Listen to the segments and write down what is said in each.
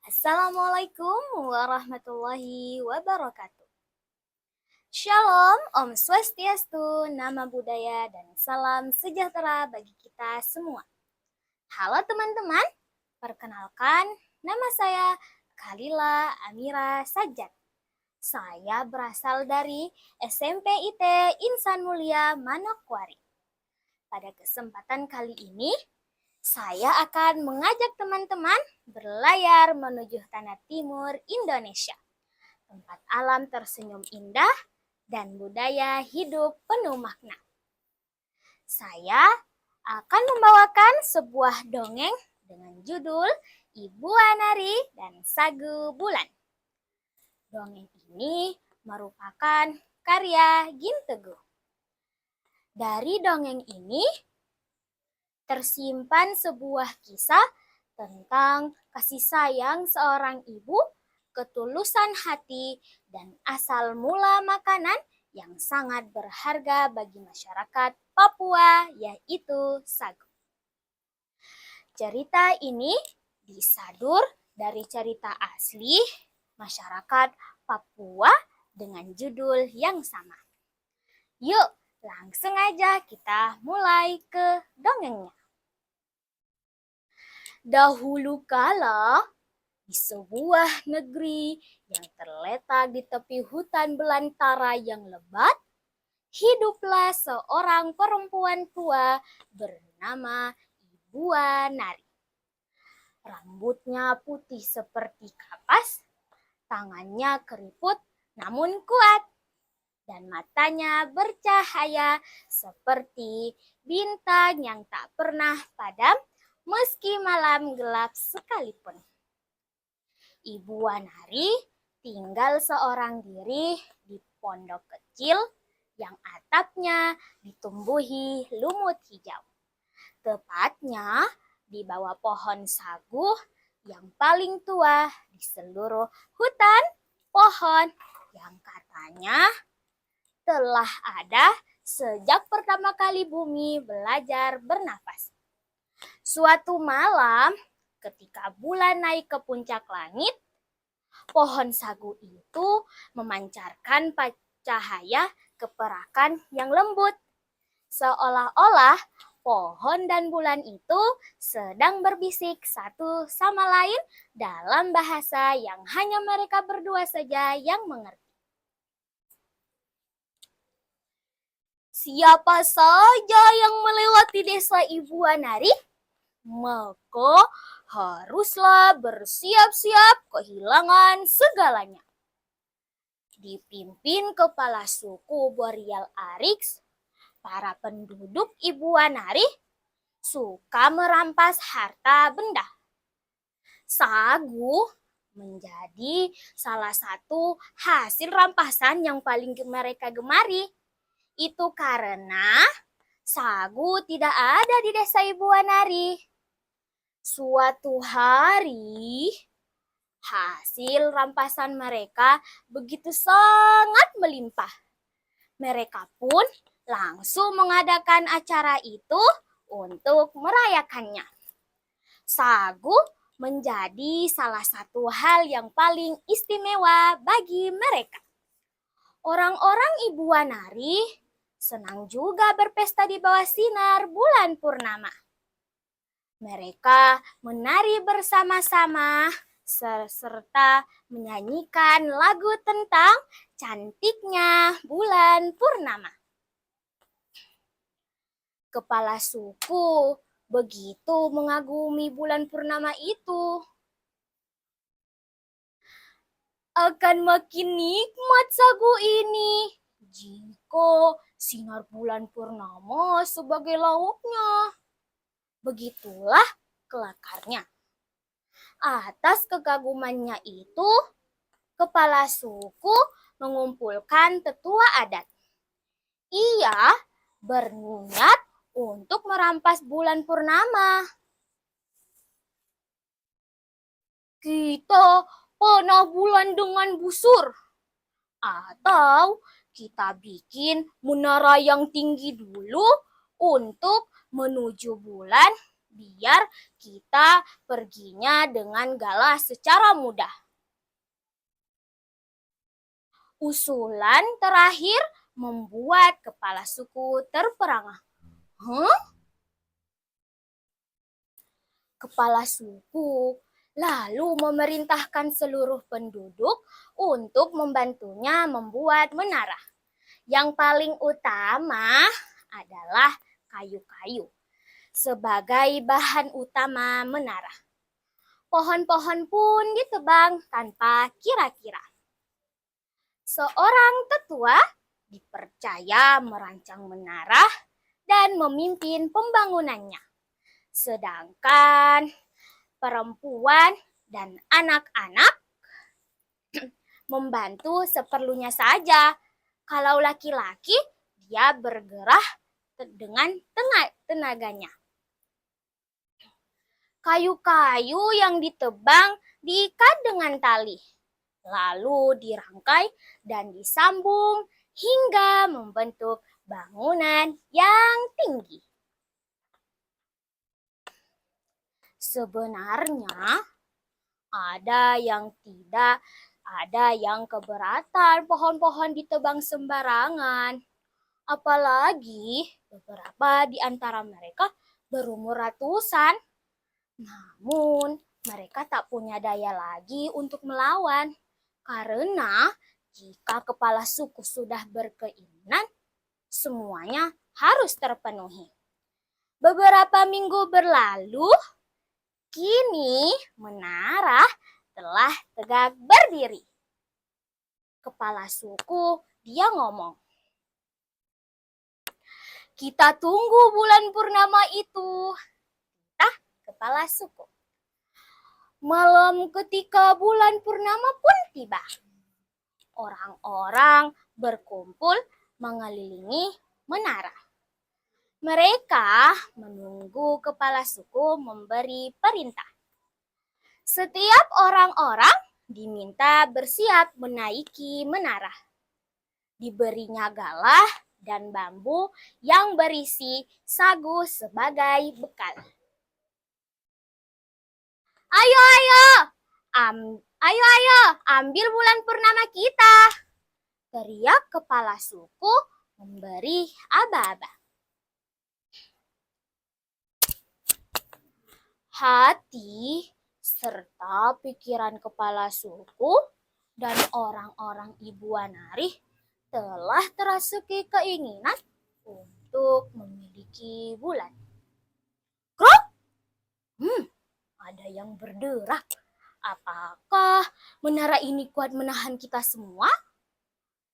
Assalamualaikum warahmatullahi wabarakatuh. Shalom, Om Swastiastu, Nama Budaya, dan salam sejahtera bagi kita semua. Halo teman-teman, perkenalkan nama saya Khalila Amira Sajat. Saya berasal dari SMP IT Insan Mulia Manokwari. Pada kesempatan kali ini, saya akan mengajak teman-teman berlayar menuju tanah timur Indonesia. Tempat alam tersenyum indah dan budaya hidup penuh makna. Saya akan membawakan sebuah dongeng dengan judul Ibu Anari dan Sagu Bulan. Dongeng ini merupakan karya Ginteguh. Dari dongeng ini tersimpan sebuah kisah tentang kasih sayang seorang ibu, ketulusan hati, dan asal mula makanan yang sangat berharga bagi masyarakat Papua, yaitu sagu. Cerita ini disadur dari cerita asli masyarakat Papua dengan judul yang sama. Yuk, langsung aja kita mulai ke dongengnya. Dahulu kala, di sebuah negeri yang terletak di tepi hutan belantara yang lebat, hiduplah seorang perempuan tua bernama Ibu Anari. Rambutnya putih seperti kapas, tangannya keriput namun kuat, dan matanya bercahaya seperti bintang yang tak pernah padam meski malam gelap sekalipun. Ibu Anari tinggal seorang diri di pondok kecil yang atapnya ditumbuhi lumut hijau. Tepatnya di bawah pohon sagu yang paling tua di seluruh hutan pohon yang katanya telah ada sejak pertama kali bumi belajar bernafas. Suatu malam, ketika bulan naik ke puncak langit, pohon sagu itu memancarkan cahaya keperakan yang lembut. Seolah-olah pohon dan bulan itu sedang berbisik satu sama lain dalam bahasa yang hanya mereka berdua saja yang mengerti. Siapa saja yang melewati desa Ibu Anari, maka haruslah bersiap-siap kehilangan segalanya. Dipimpin kepala suku Boreal Arix, para penduduk Ibu Anari suka merampas harta benda. Sagu menjadi salah satu hasil rampasan yang paling mereka gemari. Itu karena sagu tidak ada di desa Ibu Anari. Suatu hari, hasil rampasan mereka begitu sangat melimpah. Mereka pun langsung mengadakan acara itu untuk merayakannya. Sagu menjadi salah satu hal yang paling istimewa bagi mereka. Orang-orang Ibu Anari senang juga berpesta di bawah sinar bulan purnama. Mereka menari bersama-sama serta menyanyikan lagu tentang cantiknya bulan purnama. Kepala suku begitu mengagumi bulan purnama itu. Akan makin nikmat sagu ini jika sinar bulan purnama sebagai lauknya. Begitulah kelakarnya. Atas kekagumannya itu, kepala suku mengumpulkan tetua adat. Ia berniat untuk merampas bulan purnama. Kita panah bulan dengan busur, atau kita bikin menara yang tinggi dulu untuk menuju bulan biar kita perginya dengan galah secara mudah. Usulan terakhir membuat kepala suku terperangah. Kepala suku lalu memerintahkan seluruh penduduk untuk membantunya membuat menara. Yang paling utama adalah kayu-kayu sebagai bahan utama menara. Pohon-pohon pun ditebang tanpa kira-kira. Seorang tetua dipercaya merancang menara dan memimpin pembangunannya. Sedangkan perempuan dan anak-anak membantu seperlunya saja. Kalau laki-laki, dia bergerak dengan tenaganya. Kayu-kayu yang ditebang diikat dengan tali, lalu dirangkai dan disambung hingga membentuk bangunan yang tinggi. Sebenarnya ada yang keberatan pohon-pohon ditebang sembarangan. Apalagi beberapa di antara mereka berumur ratusan. Namun mereka tak punya daya lagi untuk melawan. Karena jika kepala suku sudah berkeinginan, semuanya harus terpenuhi. Beberapa minggu berlalu, kini menara telah tegak berdiri. Kepala suku dia ngomong, "Kita tunggu bulan purnama itu." Kepala suku. Malam ketika bulan purnama pun tiba. Orang-orang berkumpul mengelilingi menara. Mereka menunggu kepala suku memberi perintah. Setiap orang-orang diminta bersiap menaiki menara. Diberinya galah dan bambu yang berisi sagu sebagai bekal. Ayo, ambil bulan purnama kita, teriak kepala suku memberi aba-aba. Hati serta pikiran kepala suku dan orang-orang Ibu Wanari telah terasuki keinginan untuk memiliki bulan. Krok! Ada yang berderak. Apakah menara ini kuat menahan kita semua?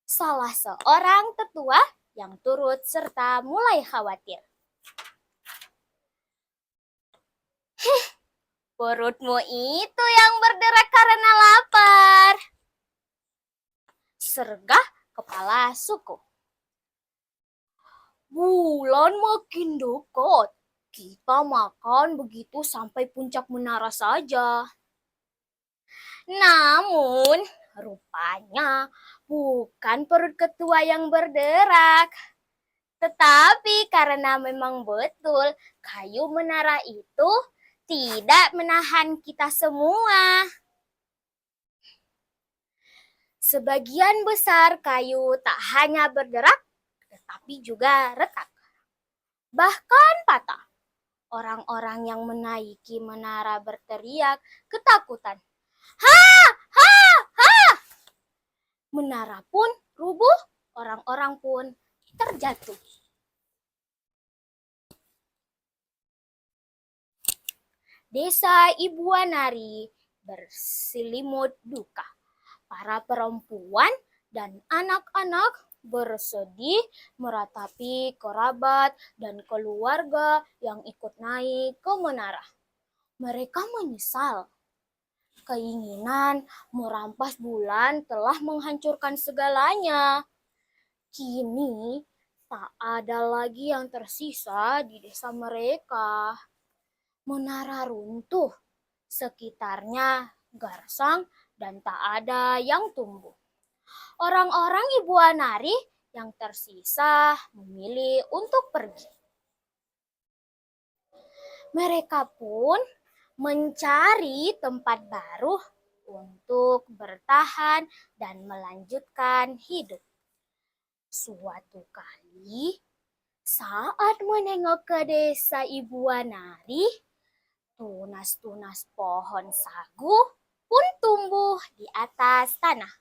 Salah seorang tetua yang turut serta mulai khawatir. Perutmu itu yang berderak karena lapar, sergah kepala suku. Bulan makin dekat. Kita makan begitu sampai puncak menara saja. Namun, rupanya bukan perut ketua yang berderak. Tetapi karena memang betul kayu menara itu tidak menahan kita semua. Sebagian besar kayu tak hanya bergerak, tetapi juga retak. Bahkan patah. Orang-orang yang menaiki menara berteriak ketakutan. Ha! Ha! Ha! Menara pun rubuh, orang-orang pun terjatuh. Desa Ibu Wanari berselimut duka. Para perempuan dan anak-anak bersedih meratapi kerabat dan keluarga yang ikut naik ke menara. Mereka menyesal. Keinginan merampas bulan telah menghancurkan segalanya. Kini tak ada lagi yang tersisa di desa mereka. Menara runtuh, sekitarnya gersang dan tak ada yang tumbuh. Orang-orang Ibu Wanari yang tersisa memilih untuk pergi. Mereka pun mencari tempat baru untuk bertahan dan melanjutkan hidup. Suatu kali, saat menengok ke desa Ibu Wanari, tunas-tunas pohon sagu pun tumbuh di atas tanah.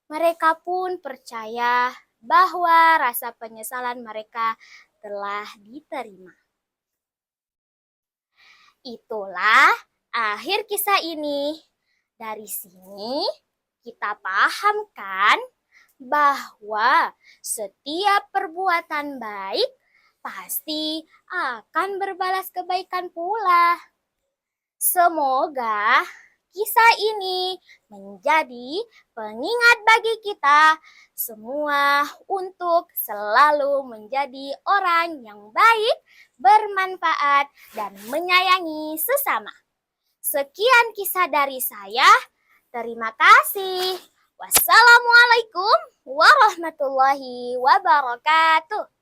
Mereka pun percaya bahwa rasa penyesalan mereka telah diterima. Itulah akhir kisah ini. Dari sini kita pahamkan bahwa setiap perbuatan baik pasti akan berbalas kebaikan pula. Semoga kisah ini menjadi pengingat bagi kita semua untuk selalu menjadi orang yang baik, bermanfaat, dan menyayangi sesama. Sekian kisah dari saya. Terima kasih. Wassalamualaikum warahmatullahi wabarakatuh.